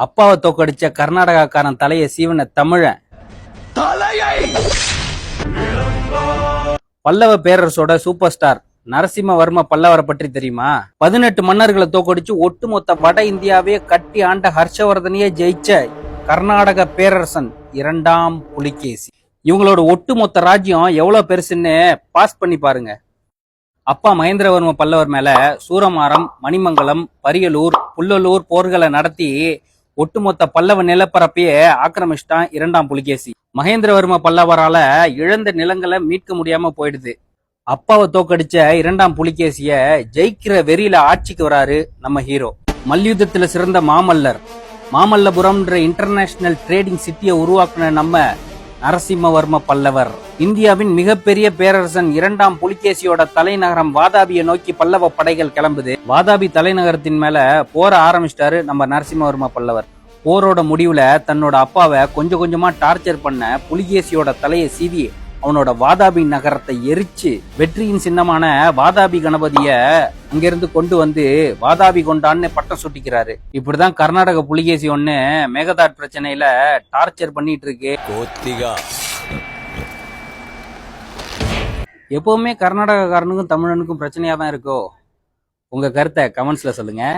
அப்பாவை தோக்கடிச்ச கர்நாடகாக்காரன் தலையை சீவன தமிழன். பல்லவ பேரரசோட சூப்பர் ஸ்டார் நரசிம்மவர்ம பல்லவரை பற்றி தெரியுமா? 18 மன்னர்களை தோக்கடிச்சு ஒட்டுமொத்த வட இந்தியாவே கட்டி ஆண்ட ஹர்ஷவர்தனையே ஜெயிச்ச கர்நாடக பேரரசன் 2ஆம் புலிகேசி. இவங்களோட ஒட்டுமொத்த ராஜ்யம் எவ்வளவு பெருசுன்னு பாஸ் பண்ணி பாருங்க. அப்பா மகேந்திரவர்ம பல்லவர் மேல சூரமாரம், மணிமங்கலம், பரியலூர், புல்லலூர் போர்களை நடத்தி ஒட்டுமொத்த பல்லவ நிலப்பரப்பையே ஆக்கிரமிச்சிட்டான் 2ஆம் புலிகேசி. மகேந்திரவர்ம பல்லவரால இழந்த நிலங்களை மீட்க முடியாம போயிடுது. அப்பாவை தோக்கடிச்ச 2ஆம் புலிகேசிய ஜெயிக்கிற வெறியில ஆட்சிக்கு வராரு நம்ம ஹீரோ. மல்யுத்தத்துல சிறந்த மாமல்லர், மாமல்லபுரம்ன்ற இன்டர்நேஷனல் ட்ரேடிங் சிட்டியை உருவாக்குன நம்ம நரசிம்மவர்ம பல்லவர். இந்தியாவின் மிகப்பெரிய பேரரசன் 2ஆம் புலிகேசியோட தலைநகரம் வாதாபியை நோக்கி பல்லவ படைகள் கிளம்புது. வாதாபி தலைநகரத்தின் மேல போர ஆரம்பிச்சிட்டாரு நம்ம நரசிம்மவர்ம பல்லவர். போரோட முடிவுல தன்னோட அப்பாவை கொஞ்சம் கொஞ்சமா டார்ச்சர் பண்ண புலிகேசியோட தலையை சீவி அவனோட வாதாபி நகரத்தை எரிச்சு வெற்றியின் சின்னமான வாதாபி கணபதிய அங்கிருந்து கொண்டு வந்து வாதாபி கொண்டான்னு பட்டம் சுட்டிக்கிறாரு. இப்படிதான் கர்நாடக புலிகேசி ஒண்ணு மேகதாட் பிரச்சனையில டார்ச்சர் பண்ணிட்டு இருக்கு. எப்பவுமே கர்நாடகக்காரனுக்கும் தமிழனுக்கும் பிரச்சனையா தான் இருக்கோ? உங்க கருத்தை கமெண்ட்ஸ்ல சொல்லுங்க.